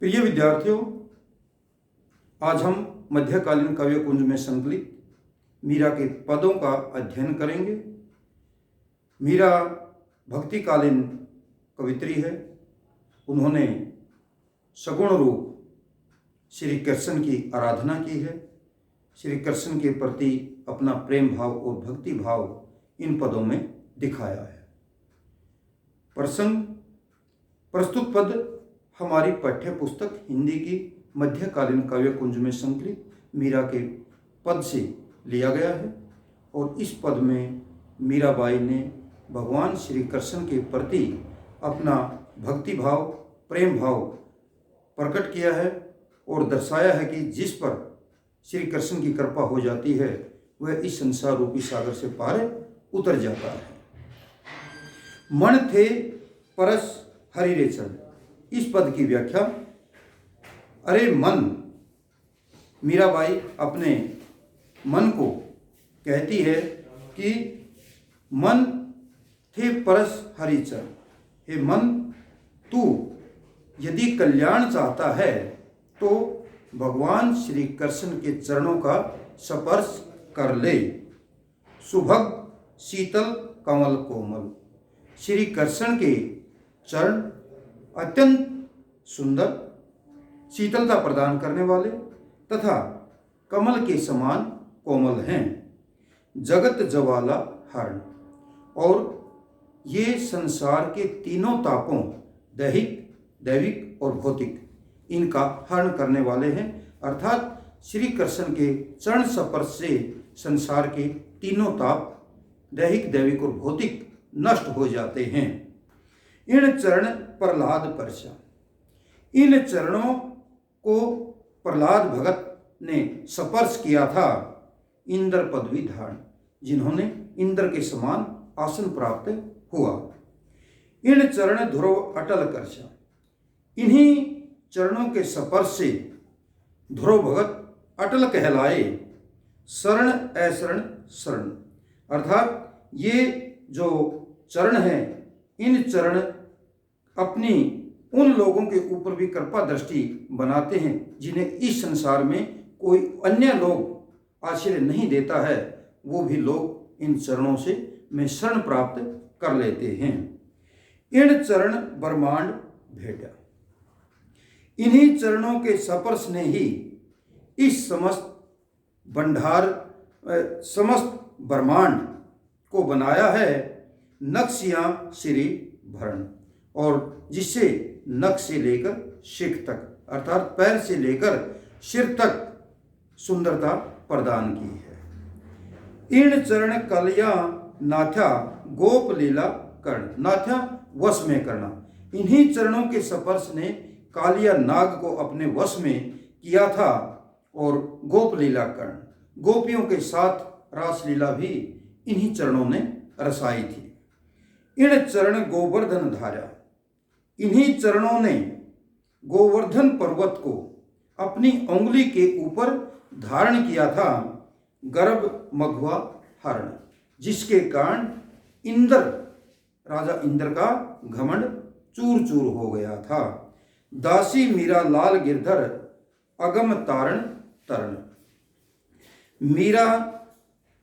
प्रिय विद्यार्थियों, आज हम मध्यकालीन काव्य कुंज में संकलित मीरा के पदों का अध्ययन करेंगे। मीरा भक्तिकालीन कवित्री है। उन्होंने सगुण रूप श्री कृष्ण की आराधना की है। श्री कृष्ण के प्रति अपना प्रेम भाव और भक्ति भाव इन पदों में दिखाया है। प्रस्तुत पद हमारी पाठ्य पुस्तक हिंदी की मध्यकालीन काव्य कुंज में संकलित मीरा के पद से लिया गया है और इस पद में मीराबाई ने भगवान श्री कृष्ण के प्रति अपना भक्ति भाव, प्रेम भाव प्रकट किया है और दर्शाया है कि जिस पर श्री कृष्ण की कृपा हो जाती है वह इस संसार रूपी सागर से पार उतर जाता है। मन थे परस हरि रे चल। इस पद की व्याख्या। अरे मन, मीराबाई अपने मन को कहती है कि मन थे परस हरि चल। हे मन, तू यदि कल्याण चाहता है तो भगवान श्री कृष्ण के चरणों का स्पर्श कर ले। सुभग शीतल कमल कोमल। श्री कृष्ण के चरण अत्यंत सुंदर, शीतलता प्रदान करने वाले तथा कमल के समान कोमल हैं। जगत जवाला हरण, और ये संसार के तीनों तापों दैहिक, दैविक और भौतिक, इनका हरण करने वाले हैं। अर्थात श्री कृष्ण के चरण स्पर्श से संसार के तीनों ताप दैहिक, दैविक और भौतिक नष्ट हो जाते हैं। इन चरण प्रहलाद परचा। इन चरणों को प्रहलाद भगत ने स्पर्श किया था इंद्र पदवी धारण, जिन्होंने इंद्र के समान आसन प्राप्त हुआ। इन चरण ध्रुव अटल करचा। इन्हीं चरणों के स्पर्श से ध्रुव भगत अटल कहलाए। शरण अशरण शरण, अर्थात ये जो चरण हैं, इन चरण अपनी उन लोगों के ऊपर भी कृपा दृष्टि बनाते हैं जिन्हें इस संसार में कोई अन्य लोग आश्रय नहीं देता है। वो भी लोग इन चरणों से में शरण प्राप्त कर लेते हैं। इन चरण ब्रह्मांड भेटा। इन्हीं चरणों के स्पर्श ने ही इस समस्त ब्रह्मांड को बनाया है। नक्शियां श्री भरण, और जिससे नख से लेकर शिख तक, अर्थात पैर से लेकर सिर तक सुंदरता प्रदान की है। इन चरण कलिया नाथ्या गोप लीला कर्ण। नाथ्या वश में करना। इन्हीं चरणों के स्पर्श ने कालिया नाग को अपने वश में किया था और गोप लीला कर्ण, गोपियों के साथ रासलीला भी इन्हीं चरणों ने रसाई थी। इन चरण गोवर्धन धारा। इन्हीं चरणों ने गोवर्धन पर्वत को अपनी उंगली के ऊपर धारण किया था। गर्भ मघवा हरण, जिसके कारण इंद्र, राजा इंद्र का घमंड चूर चूर हो गया था। दासी मीरा लाल गिरधर अगम तारण तरण। मीरा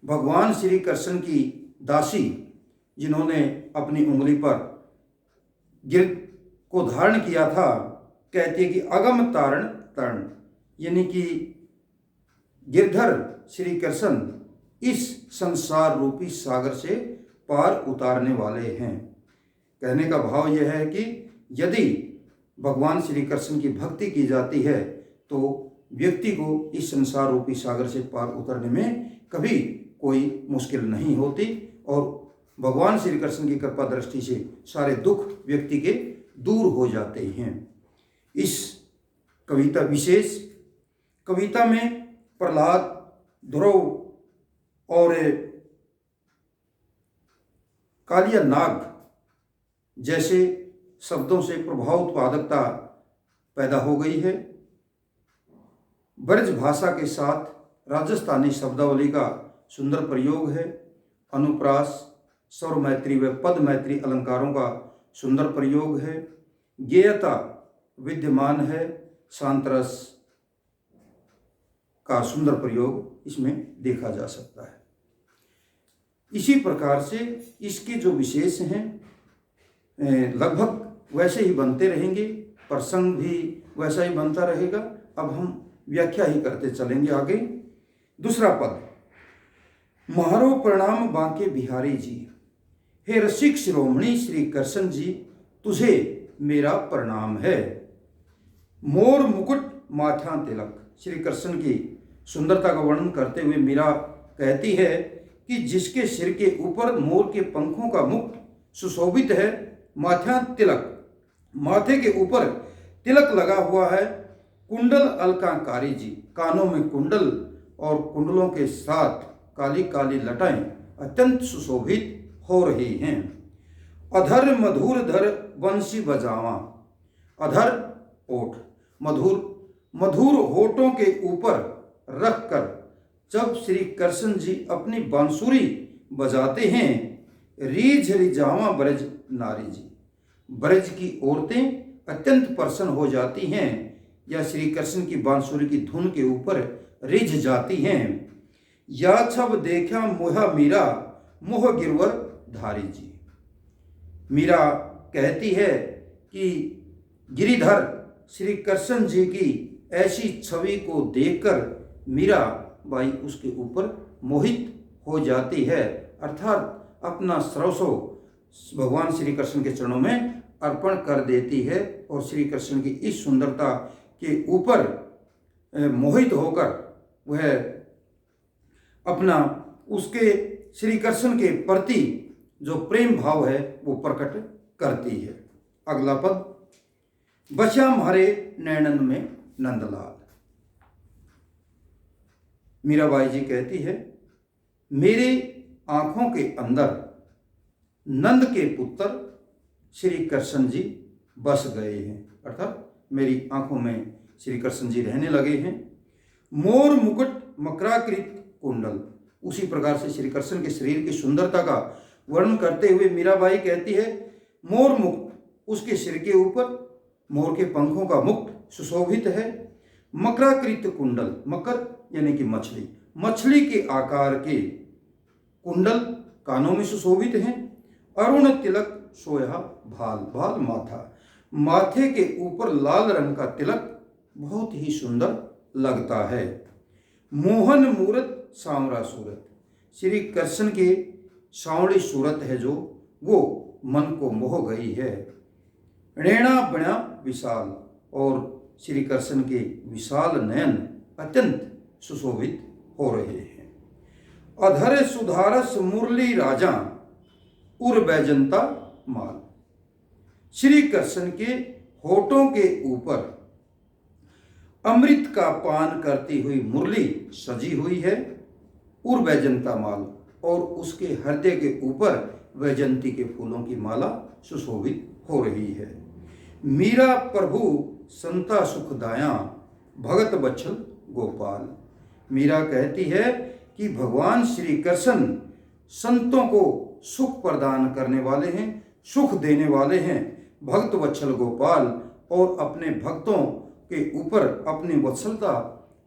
भगवान श्री कृष्ण की दासी, जिन्होंने अपनी उंगली पर गिर को धारण किया था, कहती है कि अगम तारण तरण, यानी कि गिरधर श्री कृष्ण इस संसार रूपी सागर से पार उतारने वाले हैं। कहने का भाव यह है कि यदि भगवान श्री कृष्ण की भक्ति की जाती है तो व्यक्ति को इस संसार रूपी सागर से पार उतरने में कभी कोई मुश्किल नहीं होती और भगवान श्री कृष्ण की कृपा दृष्टि से सारे दुख व्यक्ति के दूर हो जाते हैं। इस कविता, विशेष कविता में प्रहलाद, ध्रुव और कालिया नाग जैसे शब्दों से प्रभाव उत्पादकता पैदा हो गई है। ब्रज भाषा के साथ राजस्थानी शब्दावली का सुंदर प्रयोग है। अनुप्रास, स्वर मैत्री व पद मैत्री अलंकारों का सुंदर प्रयोग है। गेयता विद्यमान है। शांत रस का सुंदर प्रयोग इसमें देखा जा सकता है। इसी प्रकार से इसके जो विशेष हैं लगभग वैसे ही बनते रहेंगे, प्रसंग भी वैसा ही बनता रहेगा। अब हम व्याख्या ही करते चलेंगे आगे। दूसरा पद, म्हारो प्रणाम बांके बिहारी जी, हे रसिक शिरोमणि श्री कृष्ण जी, तुझे मेरा प्रणाम है। मोर मुकुट माथा तिलक, श्री कृष्ण की सुंदरता का वर्णन करते हुए मीरा कहती है कि जिसके सिर के ऊपर मोर के पंखों का मुकुट सुशोभित है, माथा तिलक, माथे के ऊपर तिलक लगा हुआ है, कुंडल अलंकारी जी, कानों में कुंडल और कुंडलों के साथ काली काली लटाएं अत्यंत सुशोभित हो रही हैं। अधर मधुर धर बंसी बजावा, अधर ओठ, मधुर होठों के ऊपर रखकर जब श्री कृष्ण जी अपनी बांसुरी बजाते हैं, रीझ रिझावा ब्रज नारी जी, ब्रज की औरतें अत्यंत प्रसन्न हो जाती हैं या श्री कृष्ण की बांसुरी की धुन के ऊपर रिझ जाती हैं। या छब देखा मोहा मीरा मोह गिरवर धारी जी, मीरा कहती है कि गिरिधर श्री कृष्ण जी की ऐसी छवि को देखकर मीरा बाई उसके ऊपर मोहित हो जाती है, अर्थात अपना सर्वस्व भगवान श्री कृष्ण के चरणों में अर्पण कर देती है और श्री कृष्ण की इस सुंदरता के ऊपर मोहित होकर वह अपना उसके श्री कृष्ण के प्रति जो प्रेम भाव है वो प्रकट करती है। अगला पद, बचा म्हारे नैनन में नंदलाल, मीराबाई जी कहती है मेरे आंखों के अंदर नंद के पुत्र श्री कृष्ण जी बस गए हैं, अर्थात मेरी आंखों में श्री कृष्ण जी रहने लगे हैं। मोर मुकुट मकराकृत कुंडल, उसी प्रकार से श्री कृष्ण के शरीर की सुंदरता का वर्णन करते हुए मीराबाई कहती है मोर मुकुट, उसके सिर के ऊपर मोर के पंखों का मुकुट सुशोभित है। मकराकृत कुंडल, मकर यानी कि मछली, मछली के आकार के कुंडल कानों में सुशोभित हैं। अरुण तिलक सोया भाल, भाल माथा, माथे के ऊपर लाल रंग का तिलक बहुत ही सुंदर लगता है। मोहन मूरत सांवरा सूरत, श्री कृष्ण के सांवड़ी सूरत है जो वो मन को मोह गई है। रेणा बना विशाल, और श्री कृष्ण के विशाल नयन अत्यंत सुशोभित हो रहे हैं। अधर सुधारस मुरली राजा उर बैजंता माल, श्री कृष्ण के होठों के ऊपर अमृत का पान करती हुई मुरली सजी हुई है, उर वैजंता माल, और उसके हृदय के ऊपर वैजंती के फूलों की माला सुशोभित हो रही है। मीरा प्रभु संता सुखदाया भगत बच्छल गोपाल, मीरा कहती है कि भगवान श्री कृष्ण संतों को सुख प्रदान करने वाले हैं, सुख देने वाले हैं, भक्त वत्सल गोपाल, और अपने भक्तों के ऊपर अपनी वत्सलता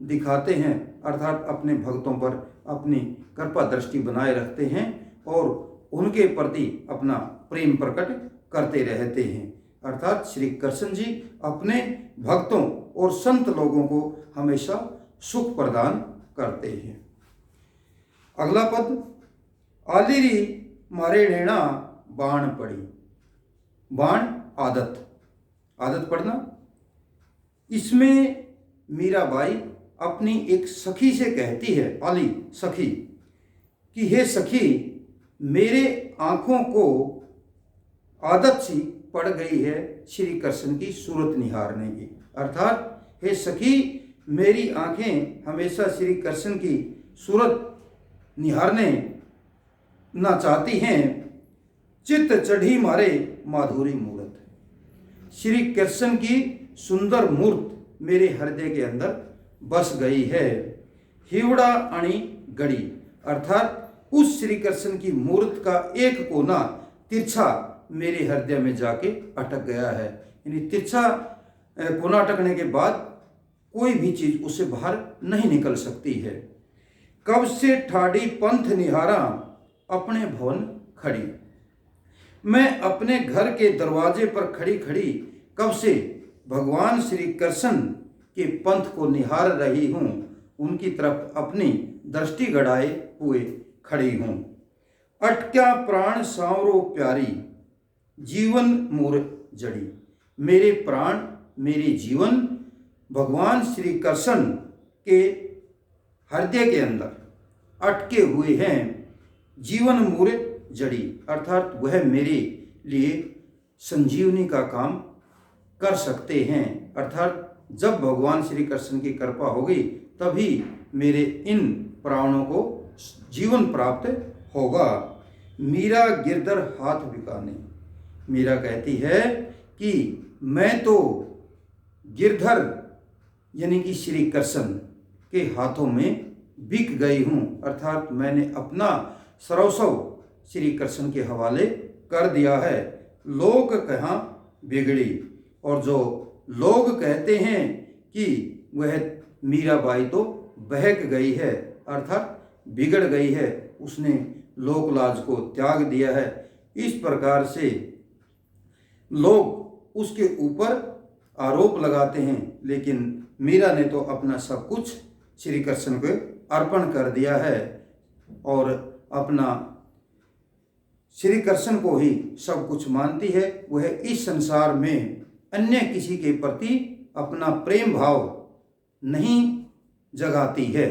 दिखाते हैं, अर्थात अपने भक्तों पर अपनी कृपा दृष्टि बनाए रखते हैं और उनके प्रति अपना प्रेम प्रकट करते रहते हैं। अर्थात श्री कृष्ण जी अपने भक्तों और संत लोगों को हमेशा सुख प्रदान करते हैं। अगला पद, आलिरी मारे नैना बाण पड़ी, बाण आदत, आदत पढ़ना। इसमें मीराबाई अपनी एक सखी से कहती है, आली सखी, कि हे सखी, मेरे आँखों को आदत सी पड़ गई है श्री कृष्ण की सूरत निहारने की, अर्थात हे सखी, मेरी आँखें हमेशा श्री कृष्ण की सूरत निहारने ना चाहती हैं। चित्त चढ़ी मारे माधुरी मूरत, श्री कृष्ण की सुंदर मूर्त मेरे हृदय के अंदर बस गई है। हिवड़ा अणी गड़ी, अर्थात उस श्री कृष्ण की मूर्त का एक कोना तिरछा मेरे हृदय में जाके अटक गया है, यानी तिरछा कोना अटकने के बाद कोई भी चीज उससे बाहर नहीं निकल सकती है। कब से ठाड़ी पंथ निहारा अपने भवन खड़ी, मैं अपने घर के दरवाजे पर खड़ी खड़ी कब से भगवान श्री कृष्ण के पंथ को निहार रही हूँ, उनकी तरफ अपनी दृष्टि गड़ाए हुए खड़ी हूँ। अटक्या प्राण सांवरो प्यारी जीवन मोर जड़ी, मेरे प्राण मेरे जीवन भगवान श्री कृष्ण के हृदय के अंदर अटके हुए हैं। जीवन मोर जड़ी अर्थात वह मेरे लिए संजीवनी का काम कर सकते हैं, अर्थात जब भगवान श्री कृष्ण की कृपा होगी तभी मेरे इन प्राणों को जीवन प्राप्त होगा। मीरा गिरधर हाथ बिकाने, मीरा कहती है कि मैं तो गिरधर यानी कि श्री कृष्ण के हाथों में बिक गई हूँ, अर्थात मैंने अपना सर्वस्व श्री कृष्ण के हवाले कर दिया है। लोग कहाँ बिगड़ी, और जो लोग कहते हैं कि वह मीराबाई तो बहक गई है अर्थात बिगड़ गई है, उसने लोकलाज को त्याग दिया है, इस प्रकार से लोग उसके ऊपर आरोप लगाते हैं। लेकिन मीरा ने तो अपना सब कुछ श्री कृष्ण को अर्पण कर दिया है और अपना श्री कृष्ण को ही सब कुछ मानती है। वह इस संसार में अन्य किसी के प्रति अपना प्रेम भाव नहीं जगाती है।